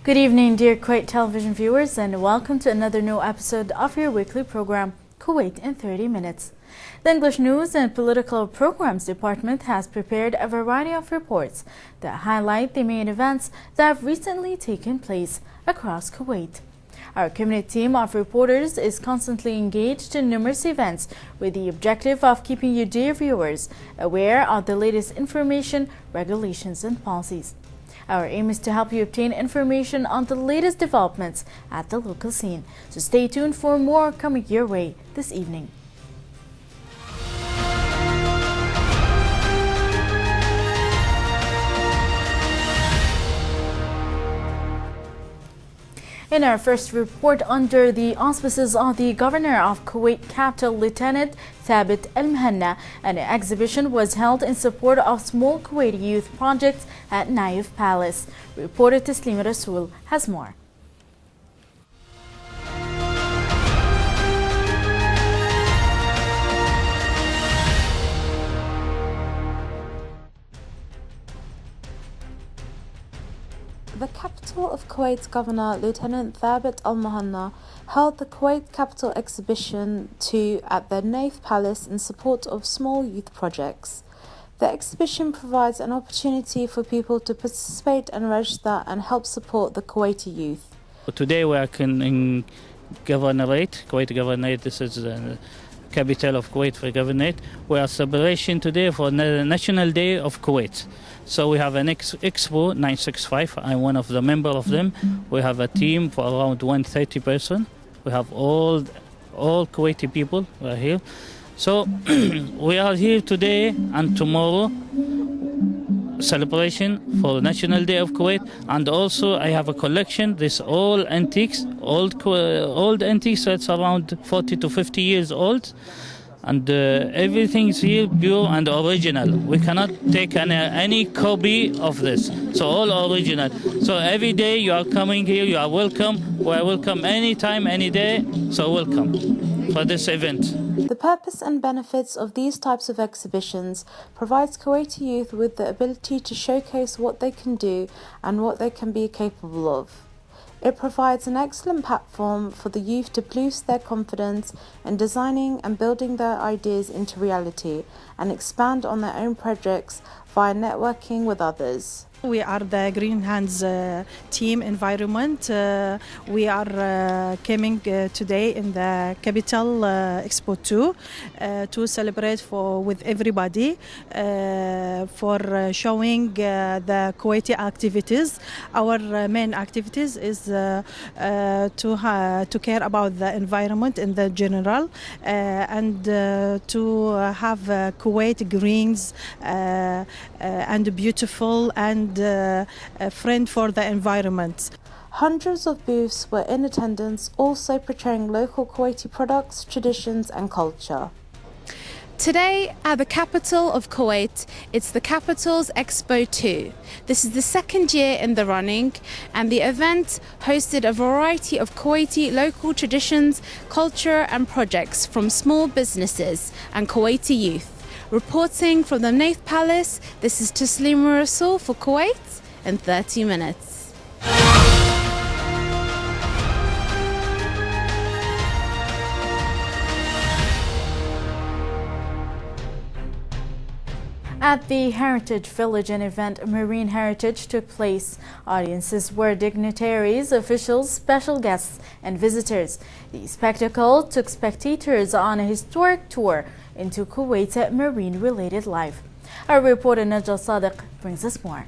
Good evening, dear Kuwait television viewers, and welcome to another new episode of your weekly program, Kuwait in 30 Minutes. The English News and Political Programs Department has prepared a variety of reports that highlight the main events that have recently taken place across Kuwait. Our community team of reporters is constantly engaged in numerous events with the objective of keeping you, dear viewers, aware of the latest information, regulations, and policies. Our aim is to help you obtain information on the latest developments at the local scene. So stay tuned for more coming your way this evening. In our first report, under the auspices of the Governor of Kuwait capital, Lieutenant Thabit Al-Muhanna, an exhibition was held in support of small Kuwaiti youth projects at Naif Palace. Reporter Taslim Rasool has more. The capital of Kuwait's Governor, Lieutenant Thabit Al-Muhanna, held the Kuwait Capital Exhibition 2 at the Naif Palace in support of small youth projects. The exhibition provides an opportunity for people to participate and register and help support the Kuwaiti youth. Today we are in Governorate, Kuwait Governorate. This is the capital of Kuwait for Governorate. We are celebrating today for the National Day of Kuwait. So we have an Expo 965. I'm one of the members of them. We have a team for around 130 person. We have all Kuwaiti people who are here. So we are here today and tomorrow celebration for National Day of Kuwait, and also I have a collection. This all antiques, old antiques. So it's around 40 to 50 years old. And everything is here pure and original. We cannot take any copy of this. So all original. So every day you are coming here, you are welcome. We are welcome anytime, any day. So welcome for this event. The purpose and benefits of these types of exhibitions provides Kuwaiti youth with the ability to showcase what they can do and what they can be capable of. It provides an excellent platform for the youth to boost their confidence in designing and building their ideas into reality and expand on their own projects via networking with others. We are the Green Hands team environment. We are coming today in the Capital Expo 2 to celebrate with everybody for showing the Kuwaiti activities. Our main activities is to care about the environment in the general and to have Kuwait greens and beautiful and a friend for the environment. Hundreds of booths were in attendance, also portraying local Kuwaiti products, traditions and culture. Today at the capital of Kuwait, it's the Capital's Expo 2. This is the second year in the running, and the event hosted a variety of Kuwaiti local traditions, culture and projects from small businesses and Kuwaiti youth. Reporting from the Naif Palace, this is Taslim Rasool for Kuwait in 30 minutes. At the Heritage Village, an event Marine Heritage took place. Audiences were dignitaries, officials, special guests, and visitors. The spectacle took spectators on a historic tour into Kuwait's marine-related life. Our reporter Najal Sadiq brings us more.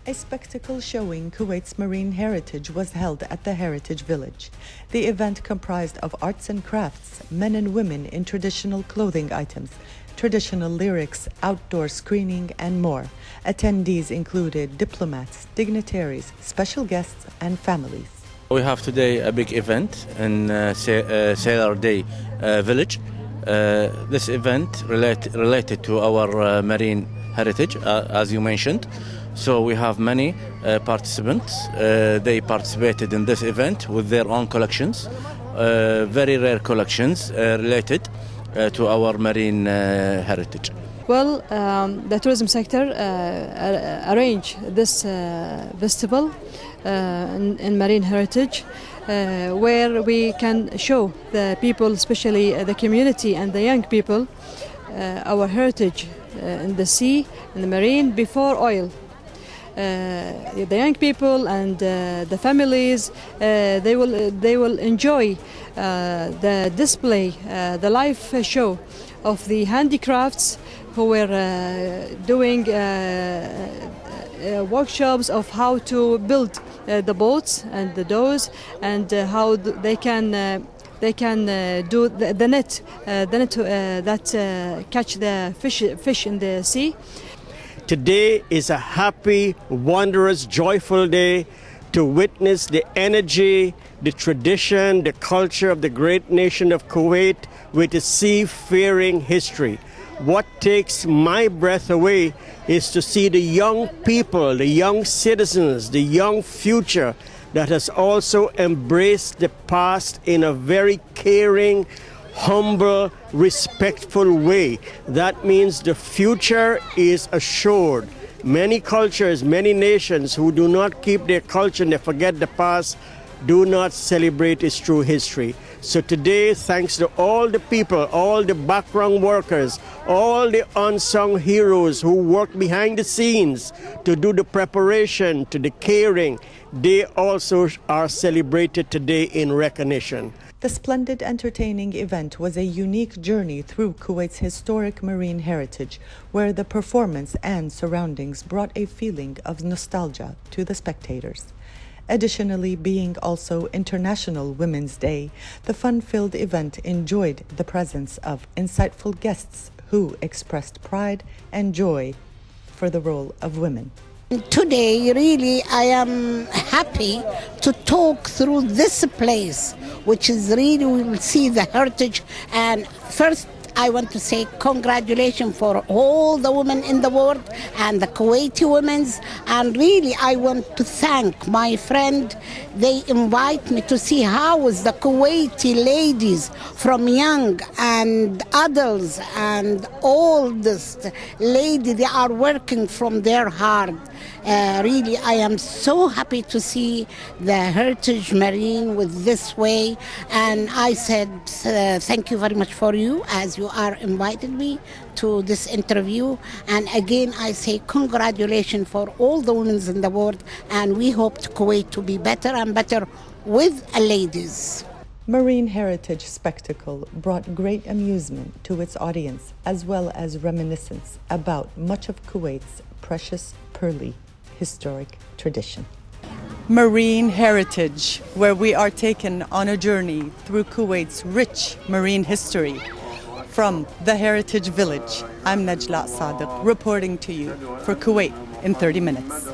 A spectacle showing Kuwait's marine heritage was held at the Heritage Village. The event comprised of arts and crafts, men and women in traditional clothing items, traditional lyrics, outdoor screening, and more. Attendees included diplomats, dignitaries, special guests, and families. We have today a big event in Sailor Day Village. This event related to our marine heritage, as you mentioned. So we have many participants. They participated in this event with their own collections, very rare collections related to our marine heritage. Well, the tourism sector arranged this festival in marine heritage, where we can show the people, especially the community and the young people, our heritage in the sea and the marine before oil. The young people and the families, they will enjoy the display, the live show of the handicrafts who were doing workshops of how to build the boats and the doors, and how they can do the net that catch the fish in the sea. Today is a happy, wondrous, joyful day to witness the energy, the tradition, the culture of the great nation of Kuwait with a seafaring history. What takes my breath away is to see the young people, the young citizens, the young future that has also embraced the past in a very caring, humble, respectful way. That means the future is assured. Many cultures, many nations who do not keep their culture and they forget the past do not celebrate its true history. So today, thanks to all the people, all the background workers, all the unsung heroes who work behind the scenes to do the preparation, to the caring, they also are celebrated today in recognition. The splendid, entertaining event was a unique journey through Kuwait's historic marine heritage, where the performance and surroundings brought a feeling of nostalgia to the spectators. Additionally, being also International Women's Day, the fun-filled event enjoyed the presence of insightful guests who expressed pride and joy for the role of women. Today, really, I am happy to talk through this place, which is really, we will see the heritage. And first, I want to say congratulations for all the women in the world and the Kuwaiti women. And really, I want to thank my friend. They invite me to see how is the Kuwaiti ladies, from young and adults and oldest lady, they are working from their heart. Really, I am so happy to see the Heritage Marine with this way. And I said, thank you very much for you, as you are invited me to this interview. And again, I say congratulations for all the women in the world. And we hope Kuwait to be better and better with ladies. Marine Heritage Spectacle brought great amusement to its audience, as well as reminiscence about much of Kuwait's precious, pearly, historic tradition. Marine Heritage, where we are taken on a journey through Kuwait's rich marine history. From the Heritage Village, I'm Najla Sadiq, reporting to you for Kuwait in 30 minutes.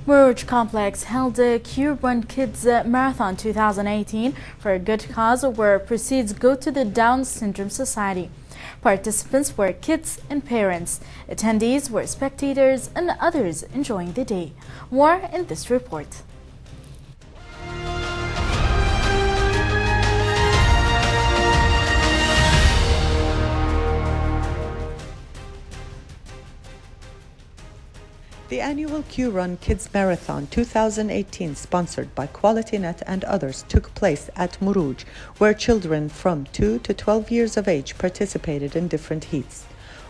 Muruj Complex held a QRun Kids Marathon 2018 for a good cause, where proceeds go to the Down Syndrome Society. Participants were kids and parents. Attendees were spectators and others enjoying the day. More in this report. The annual QRun Kids Marathon 2018, sponsored by QualityNet and others, took place at Muruj, where children from 2 to 12 years of age participated in different heats.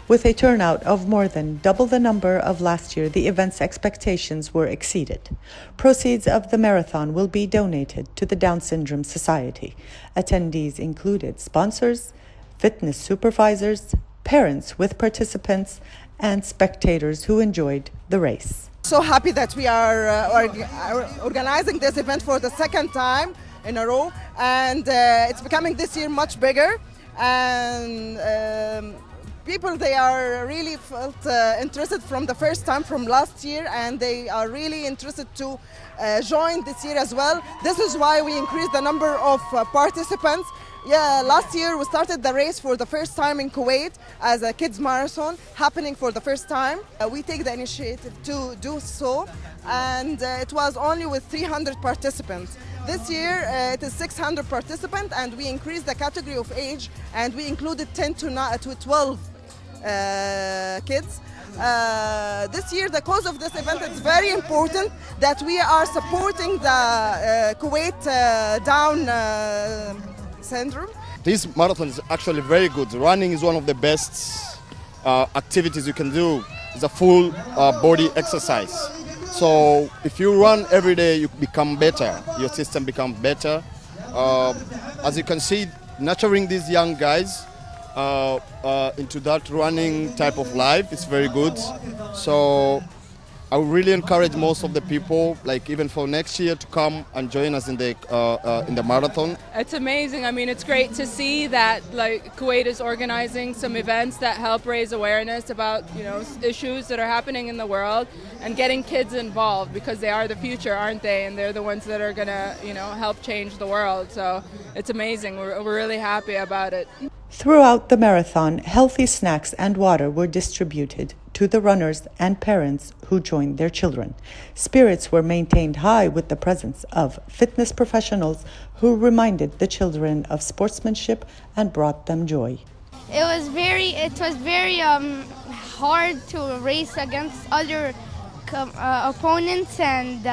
With a turnout of more than double the number of last year, the event's expectations were exceeded. Proceeds of the marathon will be donated to the Down Syndrome Society. Attendees included sponsors, fitness supervisors, parents with participants, and spectators who enjoyed the race. So happy that we are organizing this event for the second time in a row, and it's becoming this year much bigger, and people, they are really felt interested from the first time from last year, and they are really interested to join this year as well. This is why we increased the number of participants, Yeah, last year we started the race for the first time in Kuwait as a kids marathon happening for the first time. We take the initiative to do so, and it was only with 300 participants. This year it is 600 participants, and we increased the category of age, and we included 10 to 12 kids. This year the cause of this event is very important, that we are supporting the Kuwait Down syndrome. This marathon is actually very good. Running is one of the best activities you can do. It's a full body exercise. So if you run every day, you become better. Your system becomes better. As you can see, nurturing these young guys into that running type of life is very good. So I would really encourage most of the people, like even for next year, to come and join us in the marathon. It's amazing. I mean, it's great to see that like Kuwait is organizing some events that help raise awareness about, you know, issues that are happening in the world, and getting kids involved, because they are the future, aren't they? And they're the ones that are gonna, you know, help change the world. So it's amazing. We're really happy about it. Throughout the marathon, healthy snacks and water were distributed to the runners and parents who joined their children. Spirits were maintained high with the presence of fitness professionals who reminded the children of sportsmanship and brought them joy. It was very hard to race against other opponents, and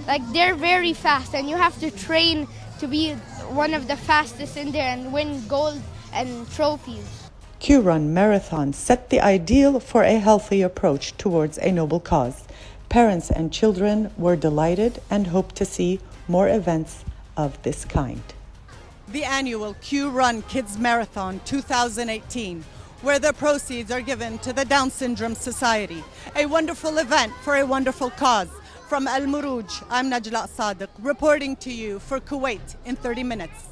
like they're very fast, and you have to train to be one of the fastest in there and win gold and trophies. QRun Marathon set the ideal for a healthy approach towards a noble cause. Parents and children were delighted and hoped to see more events of this kind. The annual QRun Kids Marathon 2018, where the proceeds are given to the Down Syndrome Society. A wonderful event for a wonderful cause. From Al Muruj, I'm Najla Sadiq, reporting to you for Kuwait in 30 minutes.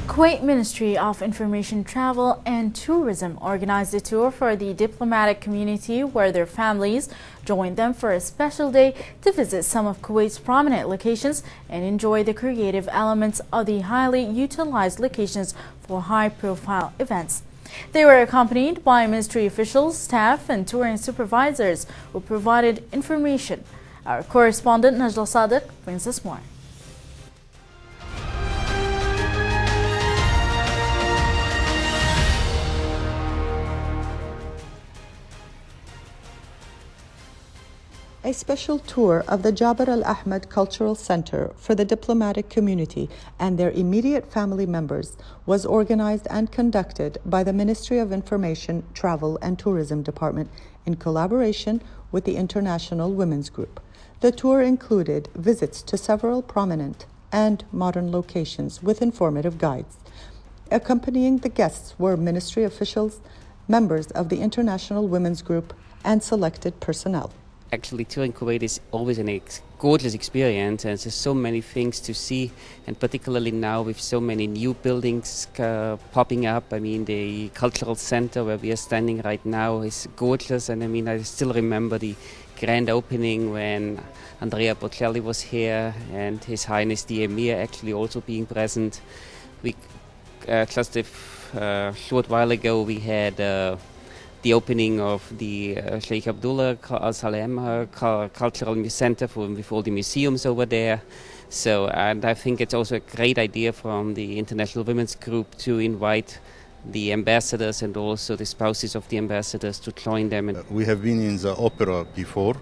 Kuwait Ministry of Information, Travel and Tourism organized a tour for the diplomatic community where their families joined them for a special day to visit some of Kuwait's prominent locations and enjoy the creative elements of the highly utilized locations for high-profile events. They were accompanied by ministry officials, staff and touring supervisors who provided information. Our correspondent Najla Sadiq brings us more. A special tour of the Jabir Al-Ahmed Cultural Center for the diplomatic community and their immediate family members was organized and conducted by the Ministry of Information, Travel and Tourism Department in collaboration with the International Women's Group. The tour included visits to several prominent and modern locations with informative guides. Accompanying the guests were ministry officials, members of the International Women's Group, and selected personnel. Actually, touring Kuwait is always a gorgeous experience, and there's so many things to see, and particularly now with so many new buildings popping up. I mean, the cultural center where we are standing right now is gorgeous, and I mean, I still remember the grand opening when Andrea Bocelli was here and His Highness the Emir actually also being present. We just a short while ago we had the opening of the Sheikh Abdullah Salem Cultural Center with all the museums over there. So, and I think it's also a great idea from the International Women's Group to invite the ambassadors and also the spouses of the ambassadors to join them. We have been in the opera before,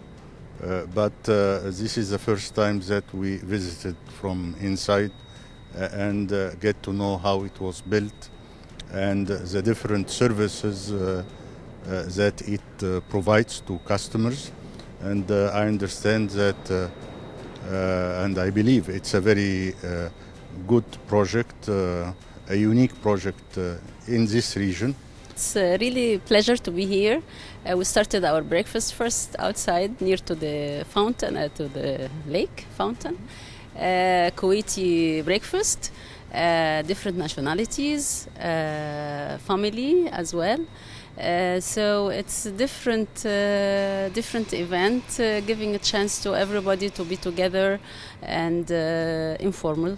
but this is the first time that we visited from inside and get to know how it was built and the different services that it provides to customers, and I understand that and I believe it's a very good project, a unique project in this region. It's really a pleasure to be here. We started our breakfast first outside near to the fountain, to the lake fountain. Kuwaiti breakfast, different nationalities, family as well. So it's a different event, giving a chance to everybody to be together and informal.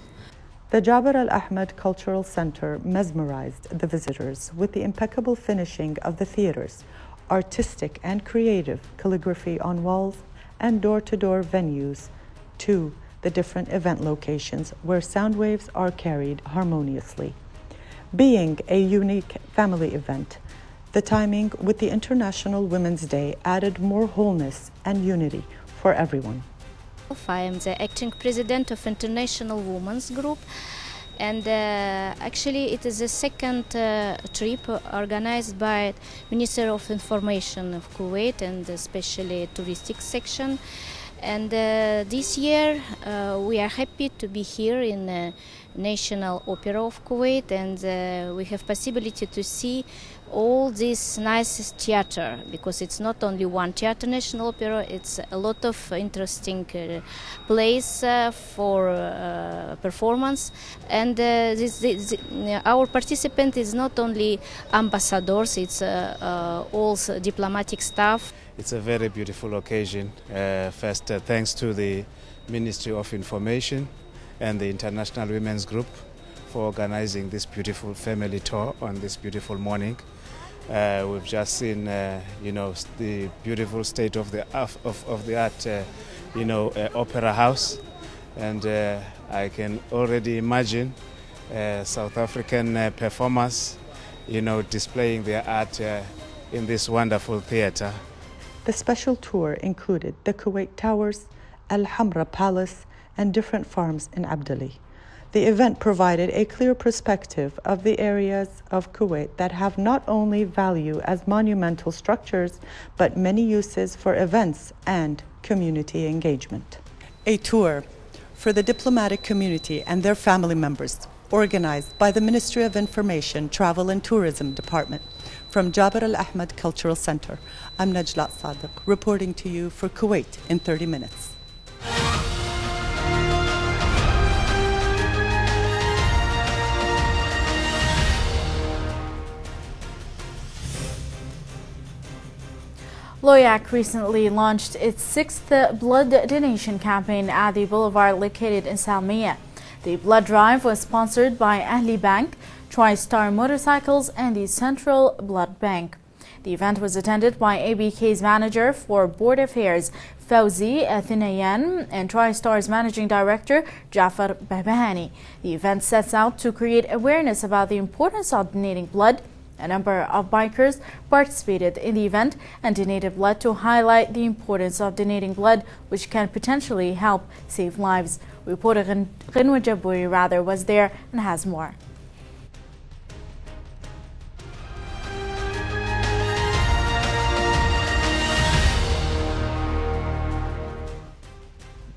The Jabr al-Ahmed Cultural Center mesmerized the visitors with the impeccable finishing of the theaters, artistic and creative calligraphy on walls, and door-to-door venues to the different event locations where sound waves are carried harmoniously. Being a unique family event, the timing with the International Women's Day added more wholeness and unity for everyone. I am the acting president of International Women's Group, and actually it is the second trip organized by Ministry of Information of Kuwait and especially touristic section. And this year we are happy to be here in National Opera of Kuwait, and we have possibility to see all this nice theater, because it's not only one theater, National Opera, it's a lot of interesting place for performance. And our participant is not only ambassadors, it's also diplomatic staff. It's a very beautiful occasion. First, thanks to the Ministry of Information and the International Women's Group for organizing this beautiful family tour on this beautiful morning. We've just seen, the beautiful state of the art, opera house, and I can already imagine South African performers, displaying their art in this wonderful theater. The special tour included the Kuwait Towers, Al Hamra Palace, and different farms in Abdullah. The event provided a clear perspective of the areas of Kuwait that have not only value as monumental structures, but many uses for events and community engagement. A tour for the diplomatic community and their family members, organized by the Ministry of Information, Travel and Tourism Department. From Jabr al-Ahmed Cultural Center, I'm Najlat Sadiq, reporting to you for Kuwait in 30 minutes. Loyak recently launched its 6th blood donation campaign at the boulevard located in Salem. The blood drive was sponsored by Ahli Bank, TriStar Motorcycles, and the Central Blood Bank. The event was attended by ABK's manager for Board Affairs, Fauzi Athinayan, and TriStar's managing director, Jafar Bahbahani. The event sets out to create awareness about the importance of donating blood. A number of bikers participated in the event and donated blood to highlight the importance of donating blood, which can potentially help save lives. Reporter Ghinwa Jabouri was there and has more.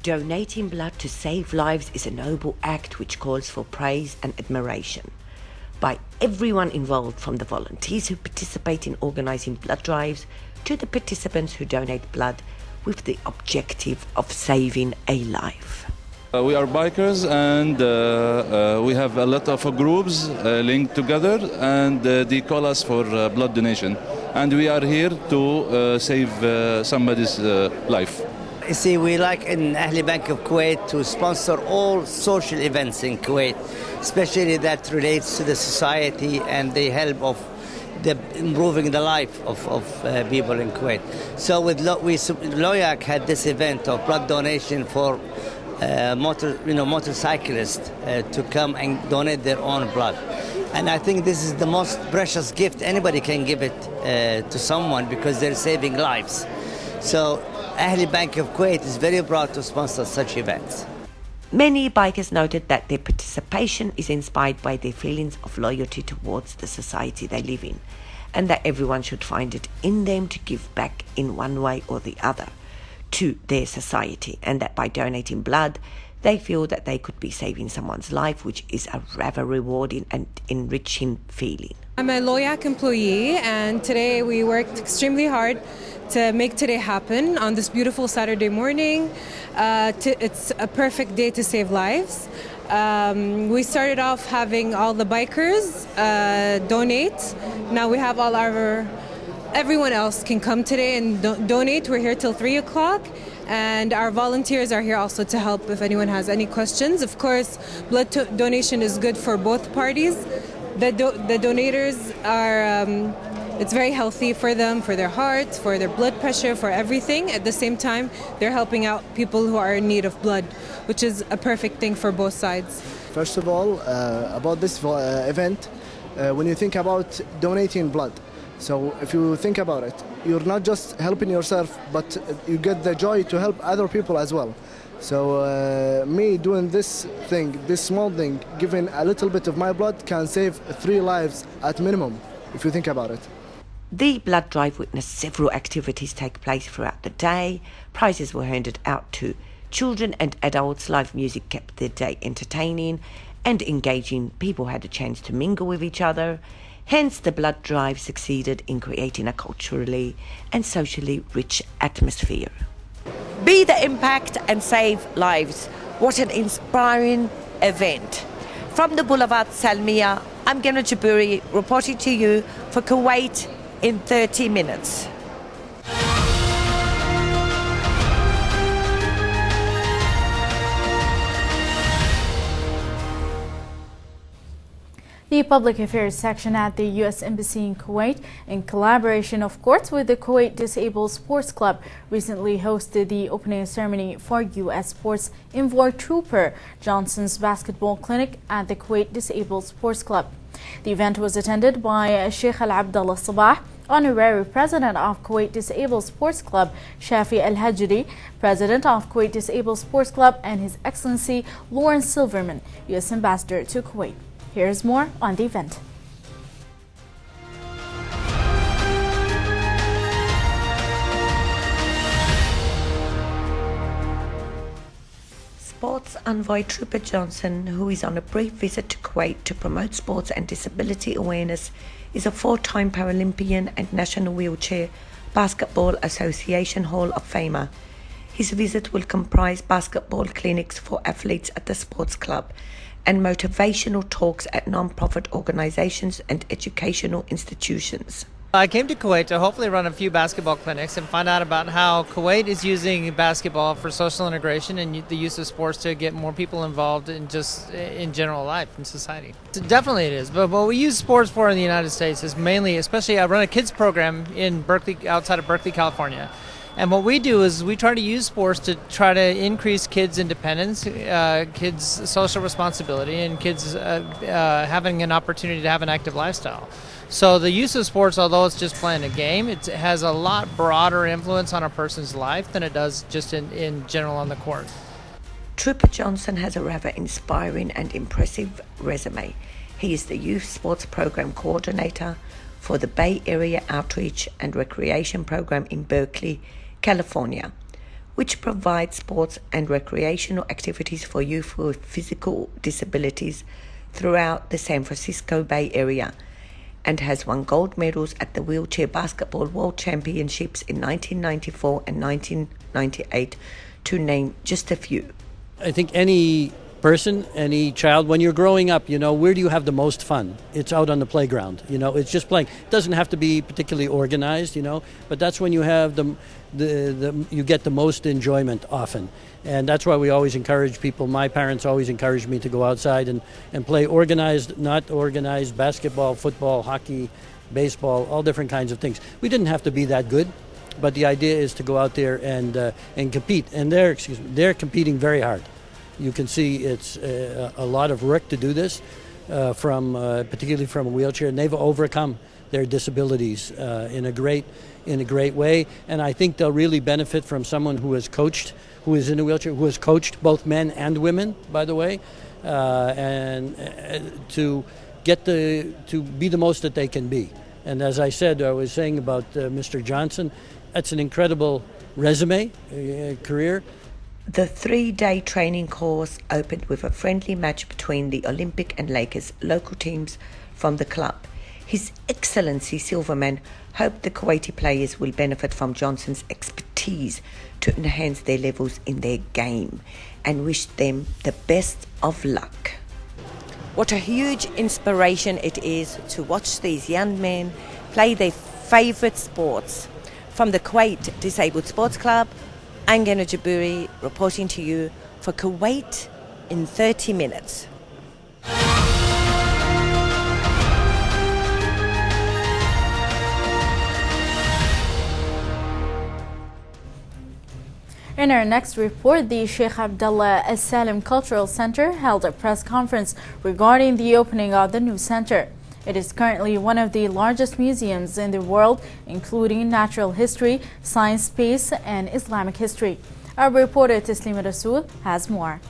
Donating blood to save lives is a noble act which calls for praise and admiration by everyone involved, from the volunteers who participate in organising blood drives to the participants who donate blood with the objective of saving a life. We are bikers, and we have a lot of groups linked together, and they call us for blood donation, and we are here to save somebody's life. You see, we like in Ahli Bank of Kuwait to sponsor all social events in Kuwait, especially that relates to the society and the help of improving the life of people in Kuwait. So with Loyak had this event of blood donation for motorcyclists to come and donate their own blood. And I think this is the most precious gift anybody can give it to someone, because they're saving lives. So Ahli Bank of Kuwait is very proud to sponsor such events. Many bikers noted that their participation is inspired by their feelings of loyalty towards the society they live in, and that everyone should find it in them to give back in one way or the other to their society, and that by donating blood, they feel that they could be saving someone's life, which is a rather rewarding and enriching feeling. I'm a Loyak employee, and today we worked extremely hard to make today happen on this beautiful Saturday morning. It's a perfect day to save lives. We started off having all the bikers donate. Now we have all our everyone else can come today and donate. We're here till 3 o'clock. And our volunteers are here also to help if anyone has any questions. Of course, blood donation is good for both parties. The donators are, it's very healthy for them, for their hearts, for their blood pressure, for everything. At the same time, they're helping out people who are in need of blood, which is a perfect thing for both sides. First of all, about this event, when you think about donating blood, so if you think about it, you're not just helping yourself, but you get the joy to help other people as well. So me doing this thing, this small thing, giving a little bit of my blood can save 3 lives at minimum, if you think about it. The blood drive witnessed several activities take place throughout the day. Prizes were handed out to children and adults. Live music kept the day entertaining and engaging. People had a chance to mingle with each other. Hence, the blood drive succeeded in creating a culturally and socially rich atmosphere. Be the impact and save lives. What an inspiring event. From the Boulevard Salmiya, I'm Gena Jaburi reporting to you for Kuwait in 30 minutes. The Public Affairs section at the U.S. Embassy in Kuwait, in collaboration, of course, with the Kuwait Disabled Sports Club, recently hosted the opening ceremony for U.S. Sports Envoy Trooper Johnson's basketball clinic at the Kuwait Disabled Sports Club. The event was attended by Sheikh Abdullah Sabah, Honorary President of Kuwait Disabled Sports Club, Shafi Al-Hajri, President of Kuwait Disabled Sports Club, and His Excellency Lawrence Silverman, U.S. Ambassador to Kuwait. Here's more on the event. Sports Envoy Trooper Johnson, who is on a brief visit to Kuwait to promote sports and disability awareness, is a 4-time Paralympian and National Wheelchair Basketball Association Hall of Famer. His visit will comprise basketball clinics for athletes at the sports club and motivational talks at non-profit organizations and educational institutions. I came to Kuwait to hopefully run a few basketball clinics and find out about how Kuwait is using basketball for social integration and the use of sports to get more people involved in just in general life in society. Definitely it is, but what we use sports for in the United States is mainly, especially I run a kids program in Berkeley, outside of Berkeley, California. And what we do is we try to use sports to try to increase kids' independence, kids' social responsibility, and kids having an opportunity to have an active lifestyle. So the use of sports, although it's just playing a game, it has a lot broader influence on a person's life than it does just in general on the court. Trooper Johnson has a rather inspiring and impressive resume. He is the Youth Sports Program Coordinator for the Bay Area Outreach and Recreation Program in Berkeley, California, which provides sports and recreational activities for youth with physical disabilities throughout the San Francisco Bay Area, and has won gold medals at the Wheelchair Basketball World Championships in 1994 and 1998, to name just a few. I think any person, any child, when you're growing up, where do you have the most fun? It's out on the playground, it's just playing. It doesn't have to be particularly organized, but that's when you have you get the most enjoyment often. And that's why we always encourage people. My parents always encouraged me to go outside and play organized, not organized, basketball, football, hockey, baseball, all different kinds of things. We didn't have to be that good, but the idea is to go out there and compete. And they're competing very hard. You can see it's a lot of work to do this, particularly from a wheelchair, and they've overcome their disabilities in a great way. And I think they'll really benefit from someone who is in a wheelchair, who has coached both men and women, by the way, and to be the most that they can be. And as I said, I was saying about Mr. Johnson, that's an incredible resume, career. The 3-day training course opened with a friendly match between the Olympic and Lakers local teams from the club. His Excellency Silverman hoped the Kuwaiti players will benefit from Johnson's expertise to enhance their levels in their game and wished them the best of luck. What a huge inspiration it is to watch these young men play their favourite sports. From the Kuwait Disabled Sports Club, I'm Gena Jaburi reporting to you for Kuwait in 30 minutes. In our next report, the Sheikh Abdullah Salem Cultural Center held a press conference regarding the opening of the new center. It is currently one of the largest museums in the world, including natural history, science, space, and Islamic history. Our reporter Taslima Rasool has more.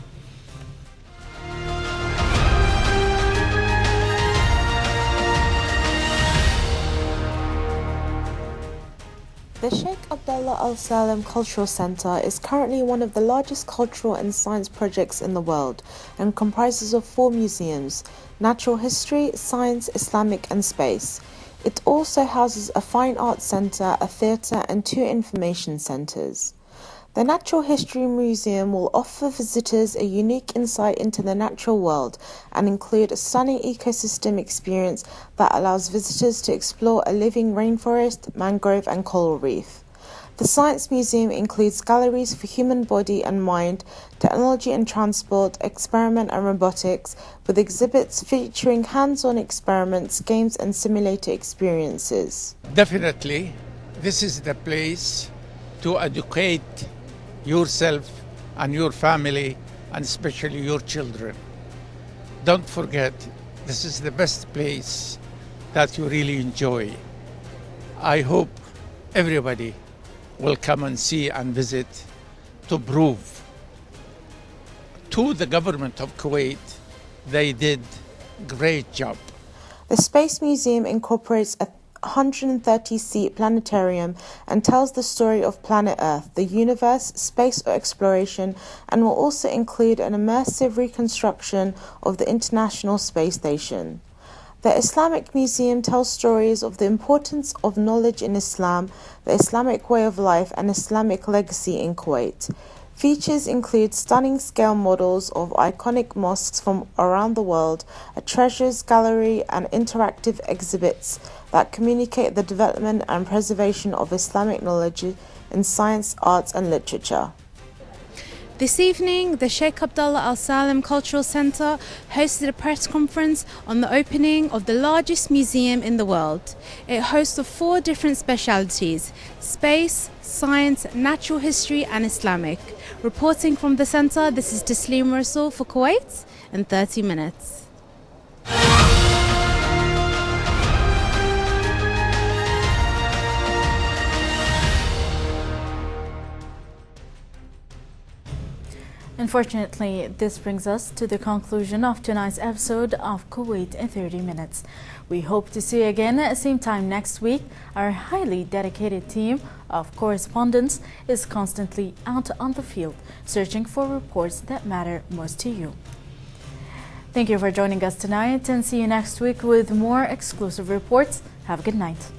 The Sheikh Abdullah Al Salem Cultural Center is currently one of the largest cultural and science projects in the world and comprises of 4 museums: natural history, science, Islamic and space. It also houses a fine arts center, a theatre and 2 information centers. The Natural History Museum will offer visitors a unique insight into the natural world and include a stunning ecosystem experience that allows visitors to explore a living rainforest, mangrove and coral reef. The Science Museum includes galleries for human body and mind, technology and transport, experiment and robotics, with exhibits featuring hands-on experiments, games and simulator experiences. Definitely, this is the place to educate yourself and your family, and especially your children. Don't forget, this is the best place that you really enjoy. I hope everybody will come and see and visit to prove to the government of Kuwait they did a great job. The Space Museum incorporates a 130-seat planetarium and tells the story of planet Earth, the universe, space exploration, and will also include an immersive reconstruction of the International Space Station. The Islamic Museum tells stories of the importance of knowledge in Islam, the Islamic way of life, and Islamic legacy in Kuwait. Features include stunning scale models of iconic mosques from around the world, a treasures gallery, and interactive exhibits that communicate the development and preservation of Islamic knowledge in science, arts, and literature. This evening, the Sheikh Abdullah Al Salem Cultural Center hosted a press conference on the opening of the largest museum in the world. It hosts 4 different specialities: space, science, natural history, and Islamic. Reporting from the center, this is Taslima Rasool for Kuwait in 30 minutes. Unfortunately, this brings us to the conclusion of tonight's episode of Kuwait in 30 minutes. We hope to see you again at the same time next week. Our highly dedicated team of correspondents is constantly out on the field, searching for reports that matter most to you. Thank you for joining us tonight, and see you next week with more exclusive reports. Have a good night.